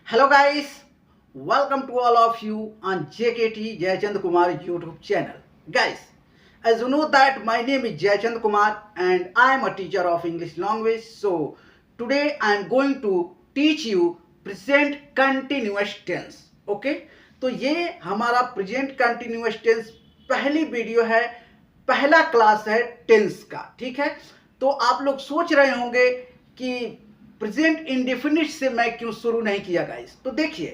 Hello guys, welcome to all of you on JKT Jayachand Kumar YouTube channel. Guys, as you know that my name is Jayachand Kumar and I am a teacher of English language. So today I am going to teach you present continuous tense. Okay? तो ये हमारा present continuous tense पहली video है, पहला class है tense का. ठीक है? तो आप लोग सोच रहे होंगे कि प्रेजेंट इंडेफिनिट से मैं क्यों शुरू नहीं किया गाइस. तो देखिए,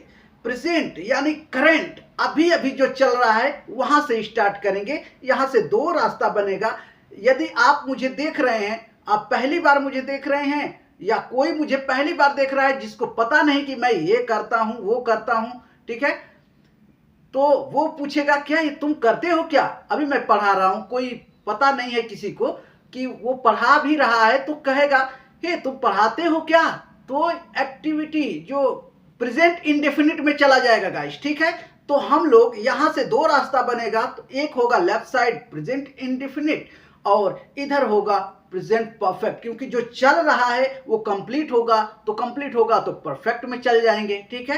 प्रेजेंट यानी करंट, अभी अभी जो चल रहा है वहां से स्टार्ट करेंगे. यहां से दो रास्ता बनेगा. यदि आप मुझे देख रहे हैं, आप पहली बार मुझे देख रहे हैं, या कोई मुझे पहली बार देख रहा है जिसको पता नहीं कि मैं ये करता हूं वो करता हूं, ठीक है, तो वो पूछेगा क्या ये तुम करते हो क्या. अभी मैं पढ़ा रहा हूं, कोई पता नहीं है किसी को कि वो पढ़ा भी रहा है, तो कहेगा हे तुम पढ़ाते हो क्या. तो एक्टिविटी जो प्रेजेंट इंडेफिनिट में चला जाएगा गाइस. ठीक है, तो हम लोग यहां से दो रास्ता बनेगा. तो एक होगा लेफ्ट साइड प्रेजेंट इंडेफिनिट और इधर होगा प्रेजेंट परफेक्ट, क्योंकि जो चल रहा है वो कंप्लीट होगा, तो कंप्लीट होगा तो परफेक्ट में चल जाएंगे. ठीक है,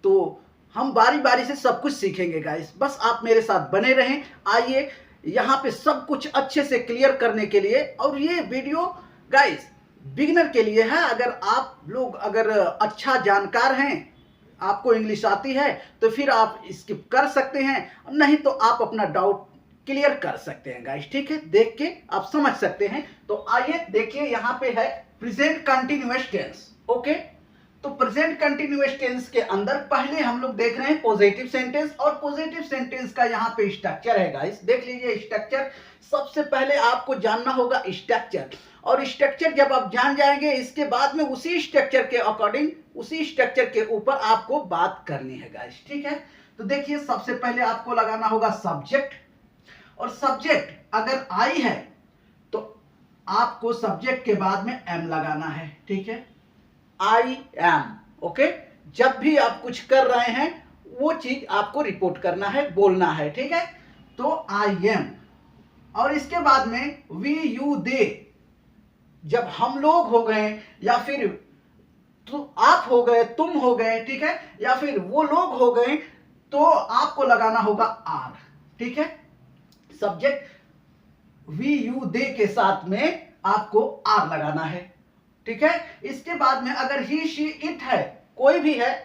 तो हम बारी बारी से सब कुछ सीखेंगे गाइस. बस आप मेरे साथ बने रहें. आइए यहाँ पे सब कुछ अच्छे से क्लियर करने के लिए, और ये वीडियो गाइस बिगिनर के लिए है. अगर आप लोग अच्छा जानकार हैं, आपको इंग्लिश आती है, तो फिर आप स्किप कर सकते हैं, नहीं तो आप अपना डाउट क्लियर कर सकते हैं गाइस. ठीक है, देख के आप समझ सकते हैं. तो आइए देखिए, यहाँ पे है प्रेजेंट कंटिन्यूअस टेंस. ओके, तो प्रेजेंट कंटिन्यूअस टेंस के अंदर पहले हम लोग देख रहे हैं पॉजिटिव सेंटेंस, और पॉजिटिव सेंटेंस का यहाँ पे स्ट्रक्चर है गाइस. देख लीजिए स्ट्रक्चर. सबसे पहले आपको जानना होगा स्ट्रक्चर, और स्ट्रक्चर जब आप जान जाएंगे, इसके बाद में उसी स्ट्रक्चर के अकॉर्डिंग, उसी स्ट्रक्चर के ऊपर आपको बात करनी है गाइस. ठीक है, तो देखिए सबसे पहले आपको लगाना होगा सब्जेक्ट, और सब्जेक्ट अगर आई है तो आपको सब्जेक्ट के बाद में एम लगाना है. ठीक है, आई एम. ओके, जब भी आप कुछ कर रहे हैं वो चीज आपको रिपोर्ट करना है, बोलना है. ठीक है, तो आई एम. और इसके बाद में वी यू दे, जब हम लोग हो गए, या फिर तो आप हो गए, तुम हो गए, ठीक है, या फिर वो लोग हो गए, तो आपको लगाना होगा आर. ठीक है, सब्जेक्ट वी यू दे के साथ में आपको आर लगाना है. ठीक है, इसके बाद में अगर ही शी इट है, कोई भी है,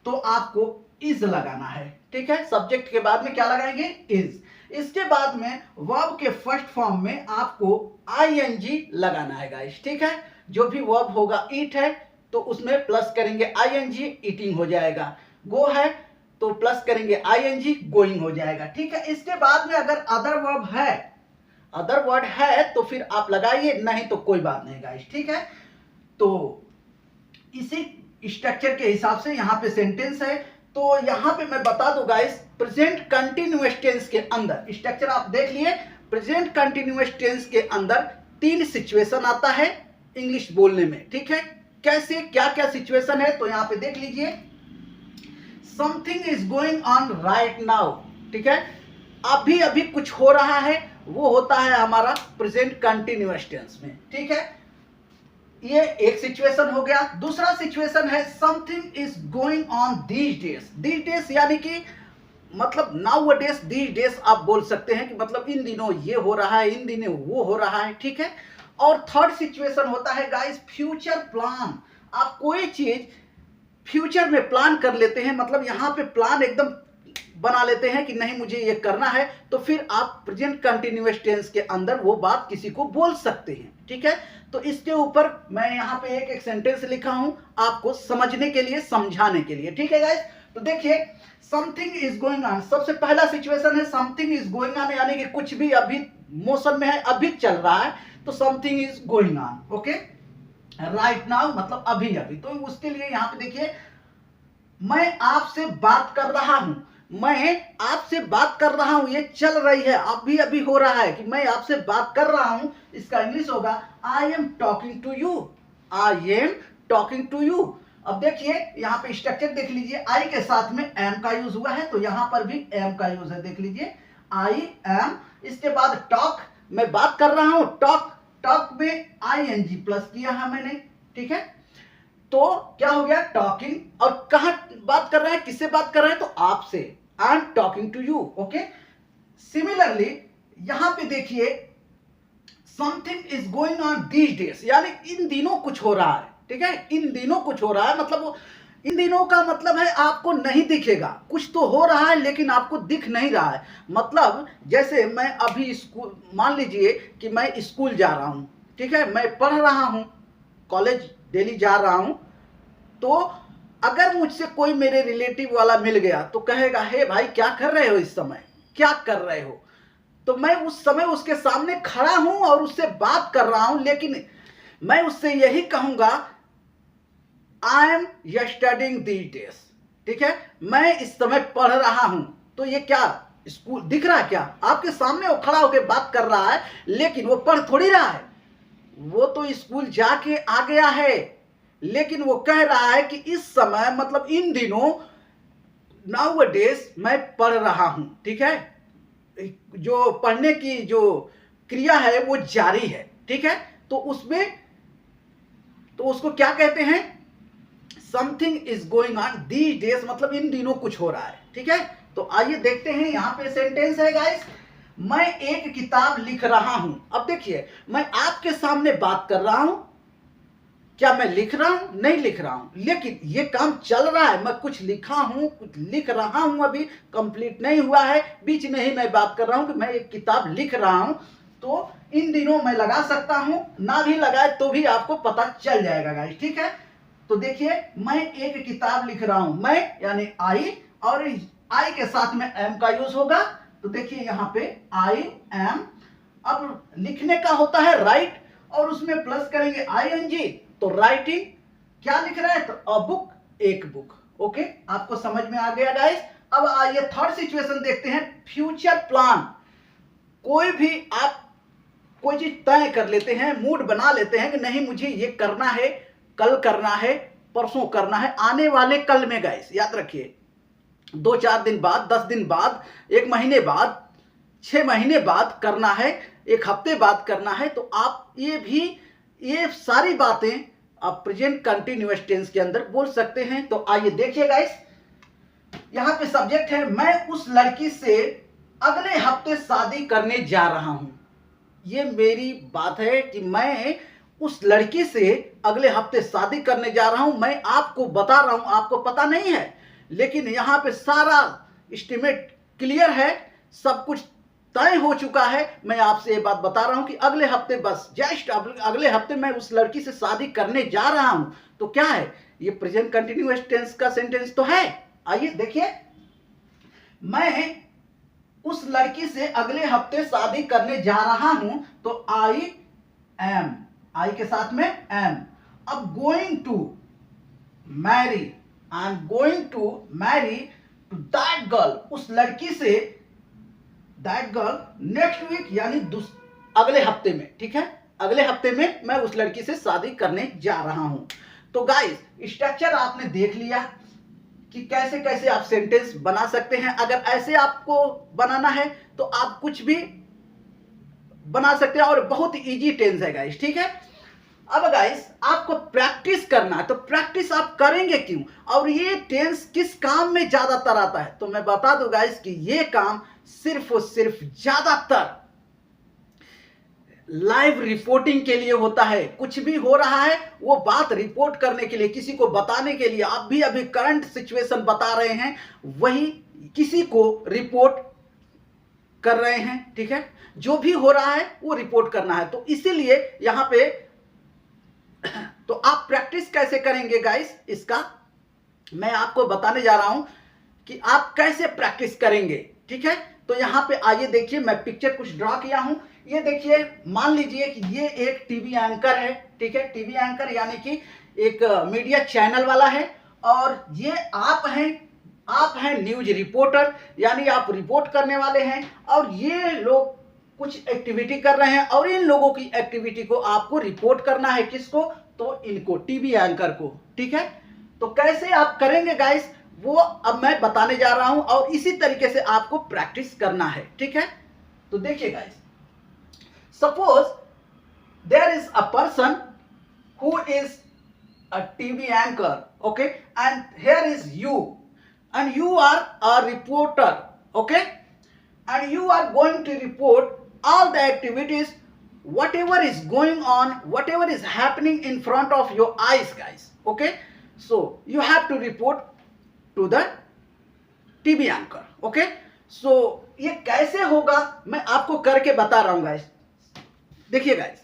तो आपको इज लगाना है. ठीक है, सब्जेक्ट के बाद में क्या लगाएंगे, इज. इसके बाद में वर्ब के फर्स्ट फॉर्म में आपको आईएनजी लगाना है गाइस. ठीक है, जो भी वर्ब होगा, ईट है तो उसमें प्लस करेंगे आईएनजी, ईटिंग हो जाएगा. गो है तो प्लस करेंगे आईएनजी, गोइंग हो जाएगा. ठीक है, इसके बाद में अगर अदर वर्ब है, अदर वर्ड है, तो फिर आप लगाइए, नहीं तो कोई बात नहीं गाइस. ठीक है, तो इसी स्ट्रक्चर के हिसाब से यहां पे सेंटेंस है. तो यहां पे मैं बता दूं गाइस, प्रेजेंट कंटिन्यूअस टेंस के अंदर स्ट्रक्चर आप देख लिए. प्रेजेंट कंटिन्यूअस टेंस के अंदर तीन सिचुएशन आता है इंग्लिश बोलने में. ठीक है, कैसे क्या क्या सिचुएशन है, तो यहां पे देख लीजिए. Something is going on right now. ठीक है, अभी अभी कुछ हो रहा है, वो होता है हमारा प्रेजेंट कंटिन्यूअस टेंस में. ठीक है, ये एक सिचुएशन हो गया. दूसरा सिचुएशन है something is going on these days. These days यानी कि मतलब नाउ डेज, दीज डेज आप बोल सकते हैं कि मतलब इन दिनों ये हो रहा है, इन दिनों वो हो रहा है. ठीक है, और थर्ड सिचुएशन होता है गाइस फ्यूचर प्लान. आप कोई चीज फ्यूचर में प्लान कर लेते हैं, मतलब यहां पे प्लान एकदम बना लेते हैं कि नहीं मुझे ये करना है, तो फिर आप प्रेजेंट कंटिन्यूअस टेंस के अंदर वो बात किसी को बोल सकते हैं. ठीक है, तो इसके ऊपर मैं यहाँ पे एक एक सेंटेंस लिखा हूं आपको समझने के लिए, समझाने के लिए. ठीक है गाइस, तो देखिए समथिंग इज गोइंग ऑन. सबसे पहला सिचुएशन है समथिंग इज गोइंग ऑन, यानी कि कुछ भी अभी मोशन में है, अभी चल रहा है, तो something is going on. Okay, right now मतलब अभी अभी. तो उसके लिए यहाँ पे देखिए, मैं आपसे बात कर रहा हूं, मैं आपसे बात कर रहा हूं, ये चल रही है, अभी अभी हो रहा है कि मैं आपसे बात कर रहा हूं. इसका इंग्लिश होगा I am talking to you. I am talking to you. अब देखिए यहाँ पे स्ट्रक्चर देख लीजिए, आई के साथ में एम का यूज हुआ है, तो यहां पर भी एम का यूज है. देख लीजिए आई एम. इसके बाद टॉक, मैं बात कर रहा हूं, टॉक. टॉक में आईएनजी प्लस किया है मैंने. ठीक है, तो क्या हो गया, टॉकिंग. और कहां बात कर रहे हैं, किससे बात कर रहे हैं, तो आपसे। I am talking to you. Okay, similarly यहां पे देखिए, something is going on these days, यानी इन दिनों कुछ हो रहा है। ठीक है, इन दिनों कुछ हो रहा है, मतलब इन दिनों का मतलब है आपको नहीं दिखेगा, कुछ तो हो रहा है लेकिन आपको दिख नहीं रहा है। मतलब जैसे मैं अभी स्कूल, मान लीजिए कि मैं स्कूल जा रहा हूं, ठीक है, मैं पढ़ रहा हूं, कॉलेज डेली जा रहा हूं, तो अगर मुझसे कोई मेरे रिलेटिव वाला मिल गया तो कहेगा, हे भाई क्या कर रहे हो, इस समय क्या कर रहे हो। तो मैं उस समय उसके सामने खड़ा हूं और उससे बात कर रहा हूं, लेकिन मैं उससे यही कहूंगा, I am studying these days. ठीक है, मैं इस समय पढ़ रहा हूं। तो ये क्या स्कूल दिख रहा है क्या आपके सामने? वो खड़ा होकर बात कर रहा है लेकिन वो पढ़ थोड़ी रहा है, वो तो स्कूल जाके आ गया है, लेकिन वो कह रहा है कि इस समय, मतलब इन दिनों, नाउ डेज मैं पढ़ रहा हूं। ठीक है, जो पढ़ने की जो क्रिया है वो जारी है। ठीक है, तो उसमें, तो उसको क्या कहते हैं, something is going on these days, मतलब इन दिनों कुछ हो रहा है। ठीक है, तो आइए देखते हैं, यहां पे सेंटेंस है गाइस, मैं एक किताब लिख रहा हूं। अब देखिए, मैं आपके सामने बात कर रहा हूं, क्या मैं लिख रहा हूं? नहीं लिख रहा हूं, लेकिन ये काम चल रहा है, मैं कुछ लिखा हूं, कुछ लिख रहा हूं, अभी कंप्लीट नहीं हुआ है, बीच में ही मैं बात कर रहा हूं कि मैं एक किताब लिख रहा हूं। तो इन दिनों मैं लगा सकता हूं, ना भी लगाए तो भी आपको पता चल जाएगा गाइस। ठीक है, तो देखिए, मैं एक किताब लिख रहा हूं, मैं यानी आई, और आई के साथ में एम का यूज होगा। तो देखिए यहां पे आई एम, अब लिखने का होता है राइट, और उसमें प्लस करेंगे आई एन जी, तो राइटिंग। क्या लिख रहा है, तो अ बुक, एक बुक। ओके, आपको समझ में आ गया गाइस। अब आइए थर्ड सिचुएशन देखते हैं, फ्यूचर प्लान। कोई भी आप कोई चीज तय कर लेते हैं, मूड बना लेते हैं कि नहीं मुझे ये करना है, कल करना है, परसों करना है, आने वाले कल में गाइस, याद रखिए, 2-4 दिन बाद, 10 दिन बाद, 1 महीने बाद, 6 महीने बाद करना है, 1 हफ्ते बाद करना है। तो आप ये सारी बातें आप प्रेजेंट कंटिन्यूअस टेंस के अंदर बोल सकते हैं। तो आइए देखिए गाइस, यहां पे सब्जेक्ट है, मैं उस लड़की से अगले हफ्ते शादी करने जा रहा हूं। ये मेरी बात है कि मैं उस लड़की से अगले हफ्ते शादी करने जा रहा हूं, मैं आपको बता रहा हूं, आपको पता नहीं है, लेकिन यहां पे सारा एस्टिमेट क्लियर है, सब कुछ तय हो चुका है। मैं आपसे ये बात बता रहा हूं कि अगले हफ्ते, बस जस्ट अगले हफ्ते मैं उस लड़की से शादी करने जा रहा हूं। तो क्या है, ये प्रेजेंट कंटिन्यूअस टेंस का सेंटेंस तो है। आइए देखिए, मैं उस लड़की से अगले हफ्ते शादी करने जा रहा हूं, तो आई एम, आई के साथ में एम। अब going to marry, I am going to marry to that girl, उस लड़की से, दैट गर्ल नेक्स्ट वीक, यानी अगले हफ्ते में। ठीक है, अगले हफ्ते में मैं उस लड़की से शादी करने जा रहा हूं। तो गाइस, स्ट्रक्चर आपने देख लिया कि कैसे कैसे आप सेंटेंस बना सकते हैं। अगर ऐसे आपको बनाना है तो आप कुछ भी बना सकते हैं, और बहुत इजी टेंस है गाइस। ठीक है, अब गाइस आपको प्रैक्टिस करना है, तो प्रैक्टिस आप करेंगे क्यों, और ये टेंस किस काम में ज्यादातर आता है, तो मैं बता दूं गाइस कि ये काम सिर्फ और सिर्फ ज्यादातर लाइव रिपोर्टिंग के लिए होता है। कुछ भी हो रहा है वो बात रिपोर्ट करने के लिए, किसी को बताने के लिए, आप भी अभी करंट सिचुएशन बता रहे हैं, वही किसी को रिपोर्ट कर रहे हैं। ठीक है, जो भी हो रहा है वो रिपोर्ट करना है। तो इसीलिए यहां पे, तो आप प्रैक्टिस कैसे करेंगे गाइस, इसका मैं आपको बताने जा रहा हूं कि आप कैसे प्रैक्टिस करेंगे। ठीक है, तो यहां पे आइए देखिए, मैं पिक्चर कुछ ड्रॉ किया हूं। ये देखिए, मान लीजिए कि ये एक टीवी एंकर है। ठीक है, टीवी एंकर यानी कि एक मीडिया चैनल वाला है, और ये आप हैं न्यूज रिपोर्टर, यानी आप रिपोर्ट करने वाले हैं, और ये लोग कुछ एक्टिविटी कर रहे हैं, और इन लोगों की एक्टिविटी को आपको रिपोर्ट करना है। किसको, तो इनको, टीवी एंकर को। ठीक है, तो कैसे आप करेंगे गाइस, वो अब मैं बताने जा रहा हूं, और इसी तरीके से आपको प्रैक्टिस करना है। ठीक है, तो देखिए guys, suppose there is a person who is a TV anchor, okay, and here is you, and you are a reporter, okay, and you are going to report all the activities, whatever is going on, whatever is happening in front of your eyes, guys, okay. So you have to report to the TV anchor, okay. So ये कैसे होगा मैं आपको करके बता रहा हूं guys. देखिए गाइस,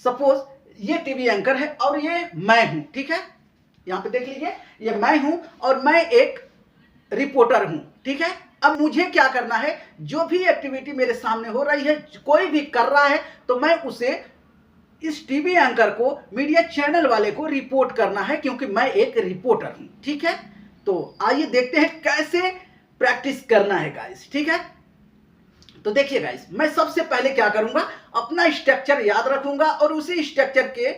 सपोज ये टीवी एंकर है और ये मैं हूं, ठीक है। यहां पे देख लीजिए, ये मैं हूं और मैं एक रिपोर्टर हूं, ठीक है। अब मुझे क्या करना है, जो भी एक्टिविटी मेरे सामने हो रही है, कोई भी कर रहा है, तो मैं उसे, इस टीवी एंकर को, मीडिया चैनल वाले को रिपोर्ट करना है, क्योंकि मैं एक रिपोर्टर हूं, ठीक है। तो आइए देखते हैं कैसे प्रैक्टिस करना है गाइस, ठीक है। तो देखिए गाइस, मैं सबसे पहले क्या करूंगा, अपना स्ट्रक्चर याद रखूंगा और उसी स्ट्रक्चर के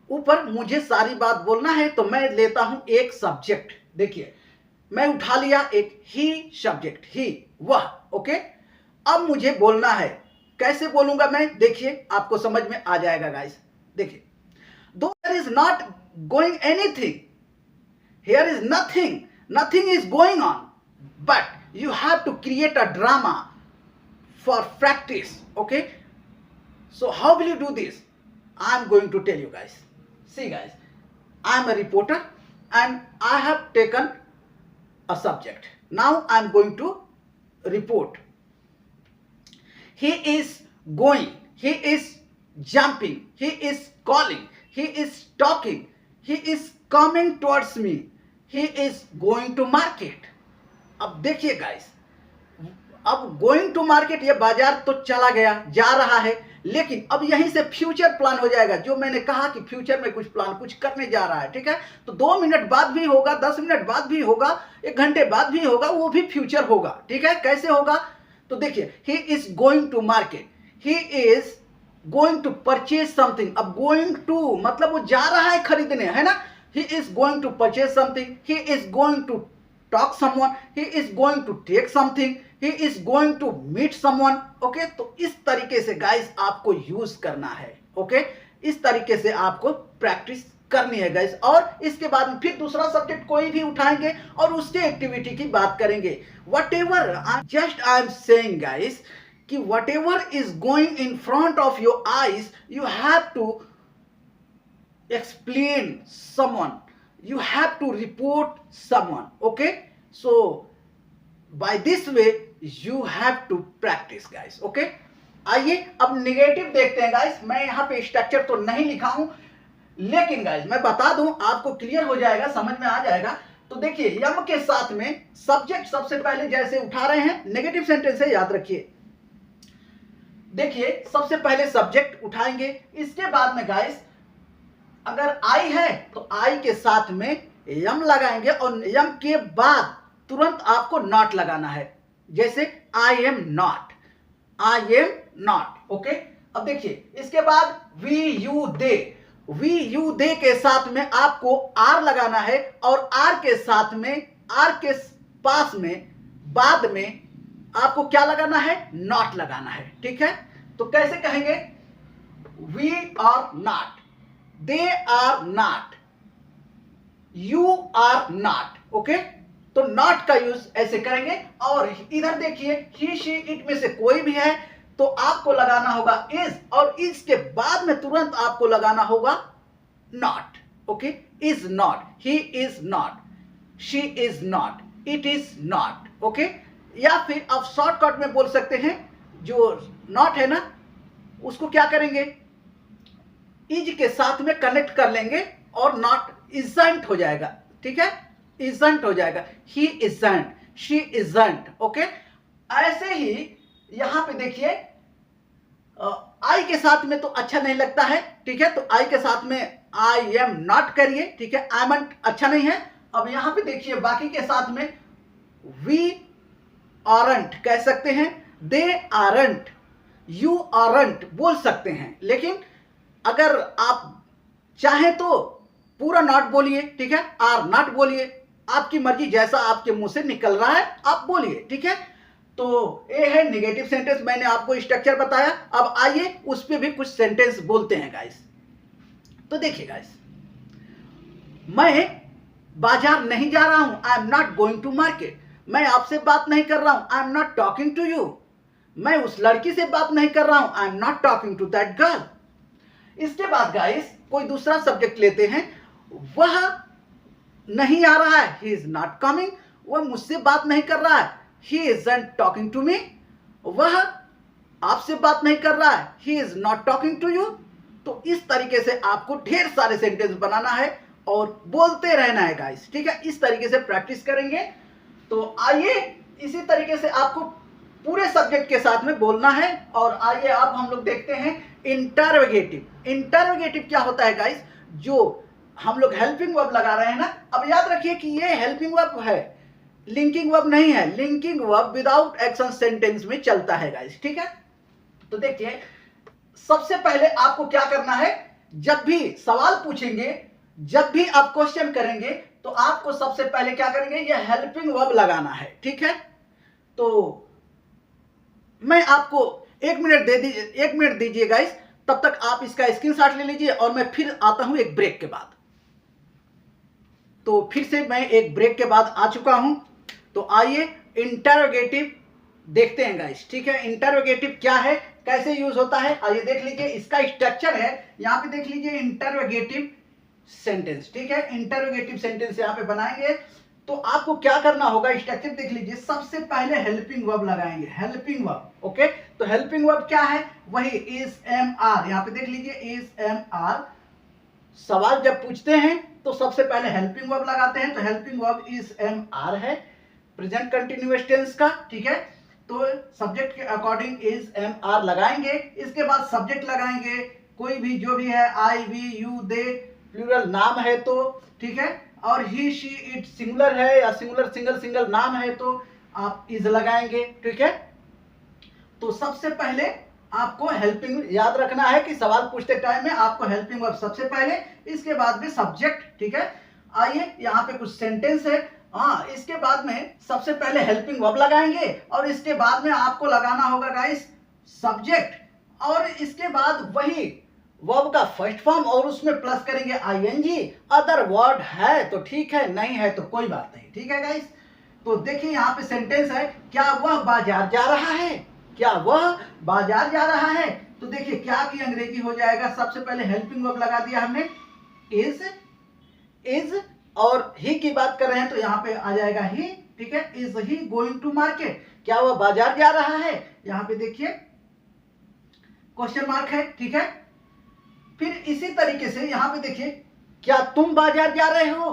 ऊपर मुझे सारी बात बोलना है। तो मैं लेता हूं एक सब्जेक्ट, देखिए मैं उठा लिया एक ही सब्जेक्ट, ही, वह, ओके। अब मुझे बोलना है, कैसे बोलूंगा मैं, देखिए आपको समझ में आ जाएगा गाइस। देखिए, दो there is not going anything, here is nothing, nothing is going on, but you have to create a drama for practice, okay. So how will you do this? I am going to tell you guys. See guys, I am a reporter and I have taken a subject. Now I am going to report. He is going, he is jumping, he is calling, he is talking, he is coming towards me, he is going to market. अब देखिए guys, अब going to market, ये बाजार तो चला गया, जा रहा है, लेकिन अब यहीं से फ्यूचर प्लान हो जाएगा। जो मैंने कहा कि फ्यूचर में कुछ प्लान, कुछ करने जा रहा है, ठीक है। तो 2 मिनट बाद भी होगा, 10 मिनट बाद भी होगा, 1 घंटे बाद भी होगा, वो भी फ्यूचर होगा, ठीक है। कैसे होगा, तो देखिए, he is going to market, he is going to purchase something. अब गोइंग टू मतलब वो जा रहा है खरीदने, है ना। He is going to purchase something, he is going to talk someone, he is going to take something, he is going to meet someone, okay। तो इस तरीके से गाइस आपको यूज करना है, ओके। इस तरीके से आपको प्रैक्टिस करनी है गाइस। और इसके बाद में फिर दूसरा सब्जेक्ट कोई भी उठाएंगे और उसके एक्टिविटी की बात करेंगे। whatever I am saying guys कि whatever is going in front of your eyes, you have to explain someone, you have to report someone, okay। So by this way you have to practice guys, okay। आइए अब negative देखते हैं guys. मैं यहाँ पे structure तो नहीं लिखा हूं, लेकिन गाइस मैं बता दूं, आपको क्लियर हो जाएगा, समझ में आ जाएगा। तो देखिए, यम के साथ में सब्जेक्ट सबसे पहले जैसे उठा रहे हैं, नेगेटिव सेंटेंस है, याद रखिए। देखिए, सबसे पहले सब्जेक्ट उठाएंगे, इसके बाद में गाइस अगर आई है तो आई के साथ में यम लगाएंगे और यम के बाद तुरंत आपको नॉट लगाना है। जैसे I am not, I am not, okay. अब देखिए, इसके बाद we you they, we you they के साथ में आपको आर लगाना है और आर के साथ में, आर के पास में, बाद में आपको क्या लगाना है, नॉट लगाना है, ठीक है। तो कैसे कहेंगे, we are not, they are not, you are not, okay। तो not का यूज ऐसे करेंगे। और इधर देखिए, he she it में से कोई भी है तो आपको लगाना होगा is, और is के बाद में तुरंत आपको लगाना होगा not, okay। is not, he is not, she is not, it is not, okay। या फिर आप शॉर्टकट में बोल सकते हैं, जो not है ना, उसको क्या करेंगे, इज के साथ में कनेक्ट कर लेंगे और नॉट इजंट हो जाएगा, ठीक है, इजंट हो जाएगा। ही इजंट, शी इजंट, ओके। ऐसे ही यहां पे देखिए, आई के साथ में तो अच्छा नहीं लगता है, ठीक है। तो आई के साथ में आई एम नॉट करिए, ठीक है, आई एम अच्छा नहीं है। अब यहां पे देखिए, बाकी के साथ में वी आरंट कह सकते हैं, दे आरंट, यू आरंट बोल सकते हैं। लेकिन अगर आप चाहें तो पूरा नॉट बोलिए, ठीक है, आर नॉट बोलिए, आपकी मर्जी, जैसा आपके मुंह से निकल रहा है आप बोलिए, ठीक है। तो ये है नेगेटिव सेंटेंस, मैंने आपको स्ट्रक्चर बताया। अब आइए उस पर भी कुछ सेंटेंस बोलते हैं गाइस। तो देखिए गाइस, मैं बाजार नहीं जा रहा हूं, I am not going to market. मैं आपसे बात नहीं कर रहा हूं, I am not talking to you. मैं उस लड़की से बात नहीं कर रहा हूं, I am not talking to that girl. इसके बाद गाइस कोई दूसरा सब्जेक्ट लेते हैं, वह नहीं आ रहा है, ही इज नॉट कमिंग। वह मुझसे बात नहीं कर रहा है, he isn't talking to me. वह आपसे बात नहीं कर रहा है, he is not talking to you. तो इस तरीके से आपको ढेर सारे सेंटेंस बनाना है और बोलते रहना है गाइस, ठीक है। इस तरीके से प्रैक्टिस करेंगे तो आइए इसी तरीके से आपको पूरे सब्जेक्ट के साथ में बोलना है। और आइए अब हम लोग देखते हैं इंटरोगेटिव। इंटरोगेटिव क्या होता है गाइस? जो हम लोग हेल्पिंग वर्ब लगा रहे हैं ना, अब याद रखिए कि ये हेल्पिंग वर्ब है, लिंकिंग वर्ब नहीं है। Linking verb without action sentence में चलता है गाइस, ठीक है। तो देखिए सबसे पहले आपको क्या करना है, जब भी सवाल पूछेंगे, जब भी आप क्वेश्चन करेंगे, तो आपको सबसे पहले क्या करेंगे, ये हेल्पिंग वर्ब लगाना है, ठीक है। तो मैं आपको 1 मिनट दीजिए गाइस, तब तक आप इसका स्क्रीनशॉट ले लीजिए और मैं फिर आता हूं एक ब्रेक के बाद। तो फिर से मैं एक ब्रेक के बाद आ चुका हूं। तो आइए इंटरोगेटिव देखते हैं गाइस, ठीक है। इंटरोगेटिव क्या है, कैसे यूज होता है, आइए देख लीजिए। इसका स्ट्रक्चर है, यहां पे देख लीजिए इंटरोगेटिव सेंटेंस, ठीक है। इंटरोगेटिव सेंटेंस यहां पे बनाएंगे तो आपको क्या करना होगा, स्ट्रक्चर देख लीजिए। सबसे पहले हेल्पिंग वर्ब लगाएंगे, हेल्पिंग वर्ब, ओके। तो हेल्पिंग वर्ब क्या है, वही इज एम आर, यहां पे देख लीजिए इज एम आर। सवाल जब पूछते हैं तो सबसे पहले हेल्पिंग वर्ब लगाते हैं, तो helping verb is am are है, प्रेजेंट कंटिन्यूअस टेंस का, ठीक है। तो सब्जेक्ट के अकॉर्डिंग इज एम आर लगाएंगे। इसके बाद सब्जेक्ट लगाएंगे, कोई भी जो भी है, आई वी यू दे, प्लूरल नाम है तो, ठीक है। और ही शी इट सिंगुलर है या सिंगुलर सिंगल नाम है तो आप इज लगाएंगे, ठीक है। तो सबसे पहले आपको हेल्पिंग याद रखना है कि सवाल पूछते टाइम में आपको हेल्पिंग वर्ब सबसे पहले, इसके बाद में सब्जेक्ट, ठीक है। आइए यहाँ पे कुछ सेंटेंस है, हाँ, इसके बाद में सबसे पहले हेल्पिंग वर्ब लगाएंगे और इसके बाद में आपको लगाना होगा गाइस सब्जेक्ट, और इसके बाद वही वर्ब का फर्स्ट फॉर्म और उसमें प्लस करेंगे आईएनजी। अदर वर्ड है तो ठीक है, नहीं है तो कोई बात नहीं, ठीक है गाइस। तो देखिए यहाँ पे सेंटेंस है, क्या वह बाजार जा रहा है, क्या वह बाजार जा रहा है। तो देखिए क्या की अंग्रेजी हो जाएगा, सबसे पहले हेल्पिंग वर्ब लगा दिया हमने इज, और ही की बात कर रहे हैं तो यहाँ पे आ जाएगा ही, ठीक है। Is he going to market, क्या वह बाजार जा रहा है, यहाँ पे देखिए क्वेश्चन मार्क है, ठीक है। फिर इसी तरीके से यहाँ पे देखिए, क्या तुम बाजार जा रहे हो,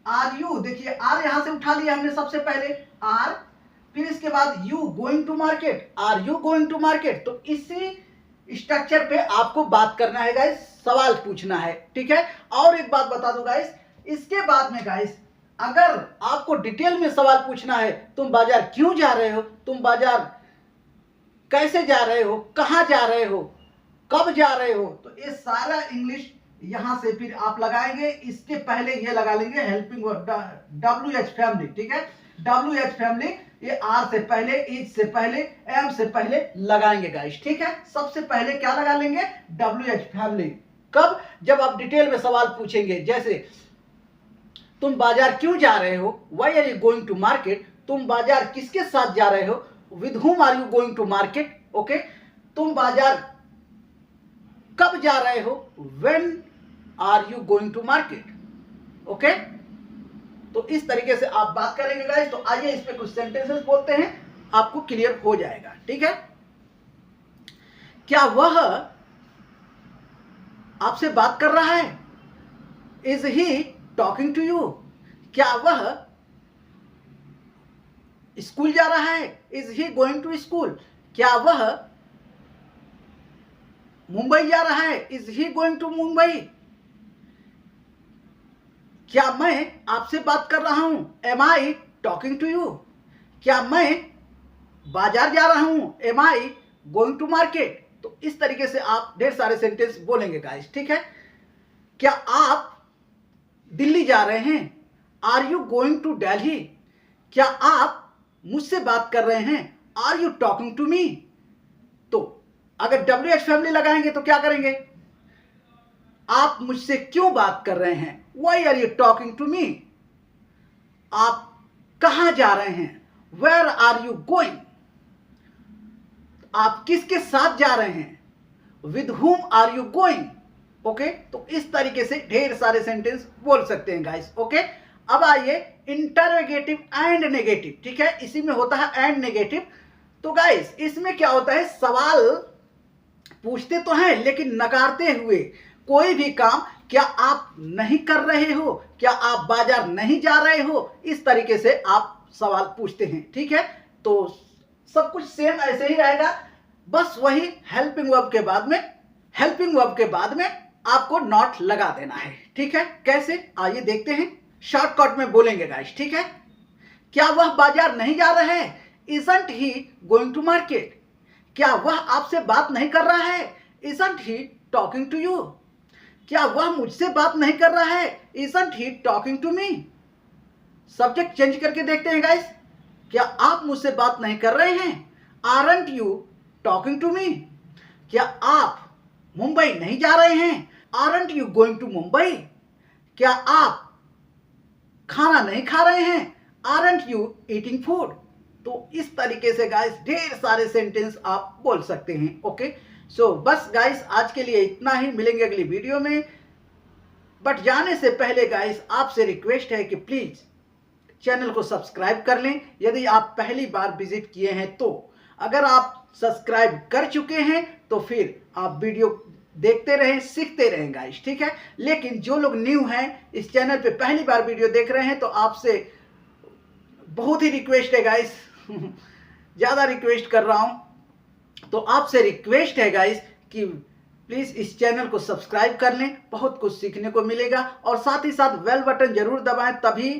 आर यू, देखिए आर यहां से उठा लिया हमने सबसे पहले आर, फिर इसके बाद you going to market, are you going to market. तो इसी स्ट्रक्चर पे आपको बात करना है गाइस, सवाल पूछना है, ठीक है। और एक बात बता दूं गाइस, इसके बाद में गाइस अगर आपको डिटेल में सवाल पूछना है, तुम बाजार क्यों जा रहे हो, तुम बाजार कैसे जा रहे हो, कहां जा रहे हो, कब जा रहे हो, तो ये सारा इंग्लिश यहां से फिर आप लगाएंगे। इसके पहले ये लगा लेंगे helping verb W H family, ठीक है। डब्ल्यू एच फैमिली ये आर से पहले, इज से पहले, एम से पहले लगाएंगे गाइस, ठीक है। सबसे पहले क्या लगा लेंगे, डब्ल्यू एच फैमिली। कब, जब आप डिटेल में सवाल पूछेंगे, जैसे तुम बाजार क्यों जा रहे हो, why are you going to market, तुम बाजार किसके साथ जा रहे हो, with whom are you going to market, okay. तुम बाजार कब जा रहे हो, when are you going to market, okay. तो इस तरीके से आप बात करेंगे गाइस। तो आइए इस पे कुछ सेंटेंसेस बोलते हैं, आपको क्लियर हो जाएगा, ठीक है। क्या वह आपसे बात कर रहा है, is he talking to you, क्या वह स्कूल जा रहा है, is he going to school, क्या वह मुंबई जा रहा है, is he going to Mumbai, क्या मैं आपसे बात कर रहा हूं, am I talking to you, क्या मैं बाजार जा रहा हूं, am I going to market. तो इस तरीके से आप ढेर सारे सेंटेंस बोलेंगे गाइस, ठीक है। क्या आप दिल्ली जा रहे हैं, are you going to Delhi, क्या आप मुझसे बात कर रहे हैं, are you talking to me. तो अगर डब्ल्यू एच फैमिली लगाएंगे तो क्या करेंगे, आप मुझसे क्यों बात कर रहे हैं, why are you talking to me, आप कहाँ जा रहे हैं, वेयर आर यू गोइंग, आप किसके साथ जा रहे हैं, with whom are you going. Okay, तो इस तरीके से ढेर सारे सेंटेंस बोल सकते हैं गाइस। ओके, अब आइए इंटरोगेटिव एंड नेगेटिव। ठीक है, इसी में होता है एंड नेगेटिव। तो गाइस इसमें क्या होता है, सवाल पूछते तो हैं लेकिन नकारते हुए कोई भी काम, क्या आप नहीं कर रहे हो, क्या आप बाजार नहीं जा रहे हो, इस तरीके से आप सवाल पूछते हैं। ठीक है, तो सब कुछ सेम ऐसे ही रहेगा, बस वही हेल्पिंग वर्ब के बाद में आपको नॉट लगा देना है। ठीक है, कैसे, आइए देखते हैं, शॉर्टकट में बोलेंगे गाइस। ठीक है, क्या वह बाजार नहीं जा रहा है, isn't he going to market, क्या वह आपसे बात नहीं कर रहा है, isn't he talking to you, क्या वह मुझसे बात नहीं कर रहा है, isn't he talking to me। Subject change करके देखते हैं गाइस, क्या आप मुझसे बात नहीं कर रहे हैं, aren't you talking to me, क्या आप मुंबई नहीं जा रहे हैं, aren't you going to Mumbai, क्या आप खाना नहीं खा रहे हैं, aren't you eating food। तो इस तरीके से गाइस ढेर सारे सेंटेंस आप बोल सकते हैं। ओके, सो बस गाइस आज के लिए इतना ही, मिलेंगे अगली वीडियो में। बट जाने से पहले गाइस आपसे रिक्वेस्ट है कि प्लीज चैनल को सब्सक्राइब कर लें यदि आप पहली बार विजिट किए हैं तो। अगर आप सब्सक्राइब कर चुके हैं तो फिर आप वीडियो देखते रहें, सीखते रहें गाइस। ठीक है, लेकिन जो लोग न्यू हैं, इस चैनल पे पहली बार वीडियो देख रहे हैं, तो आपसे बहुत ही रिक्वेस्ट है गाइस ज़्यादा रिक्वेस्ट कर रहा हूं, तो आपसे रिक्वेस्ट है गाइस कि प्लीज़ इस चैनल को सब्सक्राइब कर लें, बहुत कुछ सीखने को मिलेगा। और साथ ही साथ बेल बटन जरूर दबाएं, तभी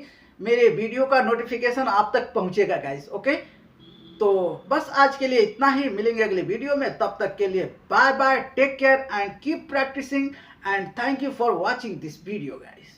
मेरे वीडियो का नोटिफिकेशन आप तक पहुंचेगा गाइस। ओके, तो बस आज के लिए इतना ही, मिलेंगे अगले वीडियो में, तब तक के लिए bye bye, take care and keep practising and thank you for watching this video guys.